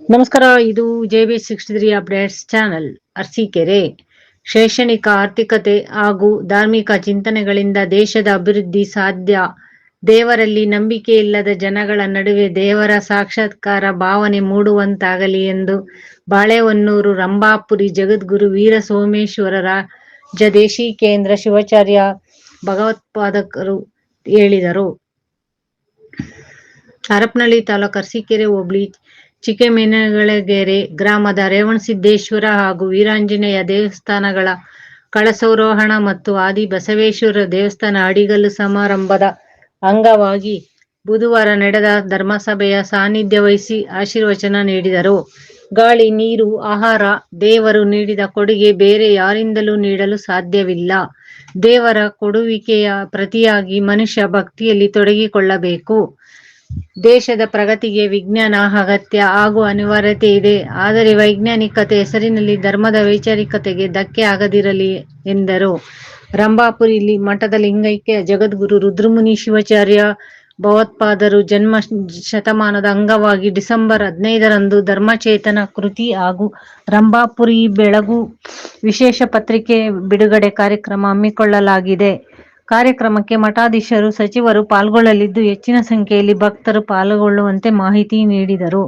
ನಮಸ್ಕಾರ. ಇದು JB63 updates channel. Arsikere ಶೈಕ್ಷಣಿಕ, ಆರ್ಥಿಕತೆ ಹಾಗೂ ಧಾರ್ಮಿಕ ಚಿಂತನೆಗಳಿಂದ ದೇಶದ ಅಭಿವೃದ್ಧಿ ಸಾಧ್ಯ. ದೇವರಲ್ಲಿ ನಂಬಿಕೆ ಇಲ್ಲದ ಜನಗಳ ನಡುವೆ ದೇವರ ಸಾಕ್ಷಾತ್ಕಾರ ಭಾವನೆ ಮೂಡುವಂತಾಗಲಿ ಎಂದು ಬಾಳೆಹೊನ್ನೂರು ರಂಭಾಪುರಿ ಜಗದ್ಗುರು ವೀರಸೋಮೇಶ್ವರ ರಾಜದೇಶಿಕೇಂದ್ರ ಶಿವಾಚಾರ್ಯ ಭಗವತ್ಪಾದಕರು ಹೇಳಿದರು. ಹರಪನಹಳ್ಳಿ ತಾಲೂಕು ಅರಸೀಕೆರೆ ಹೋಬಳಿ ಚಿಕ್ಕಮೇನಗಳಗೆರೆ ಗ್ರಾಮದ ರೇವಣಸಿದ್ದೇಶ್ವರ ಹಾಗೂ ವೀರಾಂಜನೇಯ ದೇವಸ್ಥಾನಗಳ ಕಳಸಾರೋಹಣ ಮತ್ತು ಆದಿ ಬಸವೇಶ್ವರ ದೇವಸ್ಥಾನ ಅಡಿಗಲ್ಲು ಸಮಾರಂಭದ ಅಂಗವಾಗಿ ಬುಧವಾರ ನಡೆದ ಧರ್ಮಸಭೆಯ ಸಾನ್ನಿಧ್ಯ ವಹಿಸಿ ಆಶೀರ್ವಚನ ನೀಡಿದರು. ಗಾಳಿ, ನೀರು, ಆಹಾರ ದೇವರು ನೀಡಿದ ಕೊಡುಗೆ, ಬೇರೆ ಯಾರಿಂದಲೂ ನೀಡಲು ಸಾಧ್ಯವಿಲ್ಲ. ದೇವರ ಕೊಡುವಿಕೆಯ ಪ್ರತಿಯಾಗಿ ಮನುಷ್ಯ ಭಕ್ತಿಯಲ್ಲಿ ತೊಡಗಿಕೊಳ್ಳಬೇಕು. ದೇಶದ ಪ್ರಗತಿಗೆ ವಿಜ್ಞಾನ ಅಗತ್ಯ ಹಾಗೂ ಅನಿವಾರ್ಯತೆ ಇದೆ. ಆದರೆ ವೈಜ್ಞಾನಿಕತೆ ಹೆಸರಿನಲ್ಲಿ ಧರ್ಮದ ವೈಚಾರಿಕತೆಗೆ ಧಕ್ಕೆ ಆಗದಿರಲಿ ಎಂದರು. ರಂಭಾಪುರಿ ಮಠದ ಲಿಂಗೈಕ್ಯ ಜಗದ್ಗುರು ರುದ್ರಮುನಿ ಶಿವಾಚಾರ್ಯ ಭಗವತ್ಪಾದರು ಜನ್ಮ ಶತಮಾನದ ಅಂಗವಾಗಿ ಡಿಸೆಂಬರ್ 15ರಂದು ಧರ್ಮಚೇತನ ಕೃತಿ ಹಾಗೂ ರಂಭಾಪುರಿ ಬೆಳಗು ವಿಶೇಷ ಪತ್ರಿಕೆ ಬಿಡುಗಡೆ ಕಾರ್ಯಕ್ರಮ ಹಮ್ಮಿಕೊಳ್ಳಲಾಗಿದೆ. ಕಾರ್ಯಕ್ರಮಕ್ಕೆ ಮಠಾಧೀಶರು, ಸಚಿವರು ಪಾಲ್ಗೊಳ್ಳಲಿದ್ದು, ಹೆಚ್ಚಿನ ಸಂಖ್ಯೆಯಲ್ಲಿ ಭಕ್ತರು ಪಾಲ್ಗೊಳ್ಳುವಂತೆ ಮಾಹಿತಿ ನೀಡಿದರು.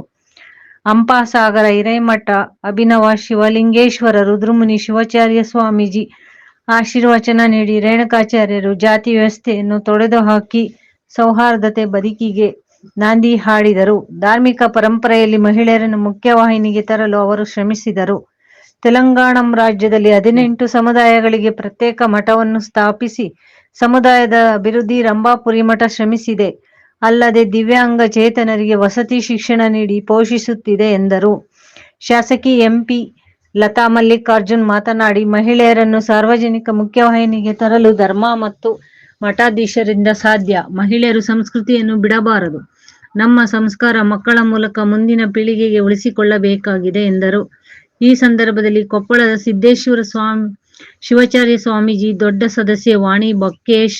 ಹಂಪಸಾಗರ ಹಿರೇಮಠ ಅಭಿನವ ಶಿವಲಿಂಗೇಶ್ವರ ರುದ್ರಮುನಿ ಶಿವಾಚಾರ್ಯ ಸ್ವಾಮೀಜಿ ಆಶೀರ್ವಚನ ನೀಡಿ ರೇಣುಕಾಚಾರ್ಯರು ಜಾತಿ ವ್ಯವಸ್ಥೆಯನ್ನು ತೊಡೆದುಹಾಕಿ ಸೌಹಾರ್ದತೆ ಬದುಕಿಗೆ ನಾಂದಿ ಹಾಡಿದರು. ಧಾರ್ಮಿಕ ಪರಂಪರೆಯಲ್ಲಿ ಮಹಿಳೆಯರನ್ನು ಮುಖ್ಯವಾಹಿನಿಗೆ ತರಲು ಅವರು ಶ್ರಮಿಸಿದರು. ತೆಲಂಗಾಣ ರಾಜ್ಯದಲ್ಲಿ 18 ಸಮುದಾಯಗಳಿಗೆ ಪ್ರತ್ಯೇಕ ಮಠವನ್ನು ಸ್ಥಾಪಿಸಿ ಸಮುದಾಯದ ಅಭಿವೃದ್ಧಿ ರಂಭಾಪುರಿ ಮಠ ಶ್ರಮಿಸಿದೆ. ಅಲ್ಲದೆ ದಿವ್ಯಾಂಗ ಚೇತನರಿಗೆ ವಸತಿ ಶಿಕ್ಷಣ ನೀಡಿ ಪೋಷಿಸುತ್ತಿದೆ ಎಂದರು. ಶಾಸಕಿ MP ಲತಾ ಮಲ್ಲಿಕಾರ್ಜುನ್ ಮಾತನಾಡಿ, ಮಹಿಳೆಯರನ್ನು ಸಾರ್ವಜನಿಕ ಮುಖ್ಯವಾಹಿನಿಗೆ ತರಲು ಧರ್ಮ ಮತ್ತು ಮಠಾಧೀಶರಿಂದ ಸಾಧ್ಯ. ಮಹಿಳೆಯರು ಸಂಸ್ಕೃತಿಯನ್ನು ಬಿಡಬಾರದು. ನಮ್ಮ ಸಂಸ್ಕಾರ ಮಕ್ಕಳ ಮೂಲಕ ಮುಂದಿನ ಪೀಳಿಗೆಗೆ ಉಳಿಸಿಕೊಳ್ಳಬೇಕಾಗಿದೆ ಎಂದರು. ಈ ಸಂದರ್ಭದಲ್ಲಿ ಕೊಪ್ಪಳದ ಸಿದ್ದೇಶ್ವರ ಶಿವಾಚಾರ್ಯ ಸ್ವಾಮೀಜಿ, ದೊಡ್ಡ ಸದಸ್ಯೆ ವಾಣಿ ಬೊಕ್ಕೇಶ್,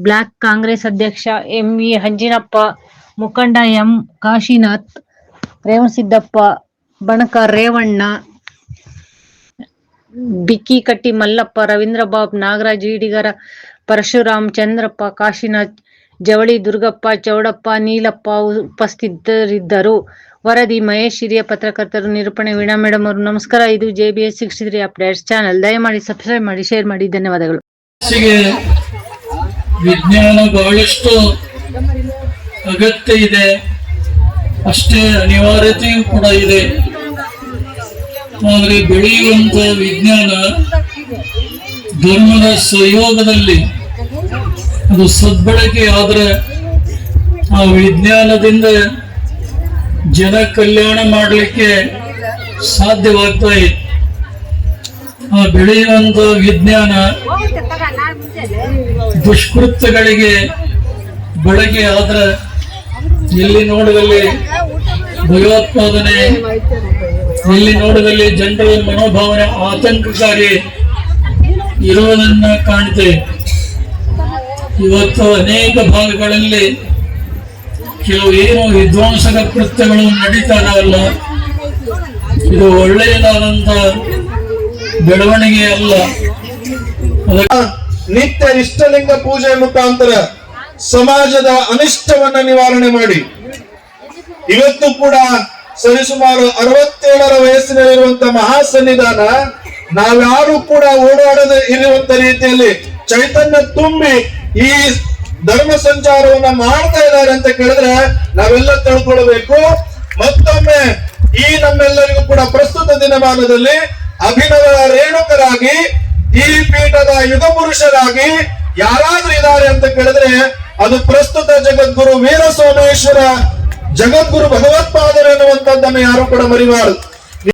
ಬ್ಲಾಕ್ ಕಾಂಗ್ರೆಸ್ ಅಧ್ಯಕ್ಷ MV ಅಂಜಿನಪ್ಪ, ಮುಖಂಡ M ಕಾಶಿನಾಥ್, ರೇವಣಸಿದ್ದಪ್ಪ, ಬಣಕಾರ್ ರೇವಣ್ಣ, ಬಿಕ್ಕಿಕಟ್ಟಿ ಮಲ್ಲಪ್ಪ, ರವೀಂದ್ರಬಾಬು, ನಾಗರಾಜ್ ಈಡಿಗರ, ಪರಶುರಾಮ್, ಚಂದ್ರಪ್ಪ, ಕಾಶಿನಾಥ್, ಜವಳಿ ದುರ್ಗಪ್ಪ, ಚೌಡಪ್ಪ, ನೀಲಪ್ಪ ಉಪಸ್ಥಿತರಿದ್ದರು. ವರದಿ ಮಹೇಶ್, ಹಿರಿಯ ಪತ್ರಕರ್ತರು, ನಿರೂಪಣೆ ವೀಣಾ ಮೇಡಮ್ ಅವರು. ನಮಸ್ಕಾರ. ಇದು JB63 ಅಪ್ಡೇಟ್ಸ್ ಚಾನೆಲ್. ದಯಮಾಡಿ ಸಬ್ಸ್ಕ್ರೈಬ್ ಮಾಡಿ, ಶೇರ್ ಮಾಡಿ. ಧನ್ಯವಾದಗಳು. ವಿಜ್ಞಾನ ಬಹಳಷ್ಟು ಅಗತ್ಯ ಇದೆ, ಅಷ್ಟೇ ಅನಿವಾರ್ಯತೆಯೂ ಕೂಡ ಇದೆ. ಆದರೆ ಬೆಳೆಯುವಂತ ವಿಜ್ಞಾನ ಧರ್ಮದ ಸಹಯೋಗದಲ್ಲಿ ಅದು ಸದ್ಬಳಕೆ ಆದ್ರೆ ಆ ವಿಜ್ಞಾನದಿಂದ ಜನ ಕಲ್ಯಾಣ ಮಾಡಲಿಕ್ಕೆ ಸಾಧ್ಯವಾಗ್ತಾ ಇದೆ. ಆ ಬೆಳೆಯುವಂತ ವಿಜ್ಞಾನ ದುಷ್ಕೃತ್ಯಗಳಿಗೆ ಬಳಕೆ ಆದ್ರೆ ಎಲ್ಲಿ ನೋಡಿದಲ್ಲಿ ಭಯೋತ್ಪಾದನೆ, ಎಲ್ಲಿ ನೋಡಿದಲ್ಲಿ ಜನರ ಮನೋಭಾವನೆ ಆತಂಕಕಾರಿ ಇರುವುದನ್ನ ಕಾಣ್ತೇವೆ. ಇವತ್ತು ಅನೇಕ ಭಾಗಗಳಲ್ಲಿ ಕೆಲವು ಏನು ವಿಧ್ವಂಸಕ ಕೃತ್ಯಗಳು ನಡೀತಾ ಇದಾವಲ್ಲ, ಇದು ಒಳ್ಳೆಯದಾದಂತ ಬೆಳವಣಿಗೆ ಅಲ್ಲ. ನಿತ್ಯ ಇಷ್ಟಲಿಂಗ ಪೂಜೆ ಮುಖಾಂತರ ಸಮಾಜದ ಅನಿಷ್ಟವನ್ನ ನಿವಾರಣೆ ಮಾಡಿ ಇವತ್ತು ಕೂಡ ಸರಿಸುಮಾರು 67ರ ವಯಸ್ಸಿನಲ್ಲಿರುವಂತ ಮಹಾಸನ್ನಿಧಾನ ನಾವ್ಯಾರು ಕೂಡ ಓಡಾಡದೆ ಇರುವಂತ ರೀತಿಯಲ್ಲಿ ಚೈತನ್ಯ ತುಂಬಿ ಈ ಧರ್ಮ ಸಂಚಾರವನ್ನ ಮಾಡ್ತಾ ಇದ್ದಾರೆ ಅಂತ ಕೇಳಿದ್ರೆ ನಾವೆಲ್ಲ ತಿಳ್ಕೊಳ್ಬೇಕು. ಮತ್ತೊಮ್ಮೆ ಈ ನಮ್ಮೆಲ್ಲರಿಗೂ ಕೂಡ ಪ್ರಸ್ತುತ ದಿನಮಾನದಲ್ಲಿ ಅಭಿನವ ರೇಣುಕರಾಗಿ ಈ ಪೀಠದ ಯುಗ ಪುರುಷರಾಗಿ ಯಾರಾದ್ರೂ ಇದ್ದಾರೆ ಅಂತ ಕೇಳಿದ್ರೆ ಅದು ಪ್ರಸ್ತುತ ಜಗದ್ಗುರು ವೀರಸೋಮೇಶ್ವರ ಜಗದ್ಗುರು ಭಗವತ್ಪಾದರು ಎನ್ನುವಂತದ್ದನ್ನು ಯಾರು ಕೂಡ ಮರಿಬಾರದು.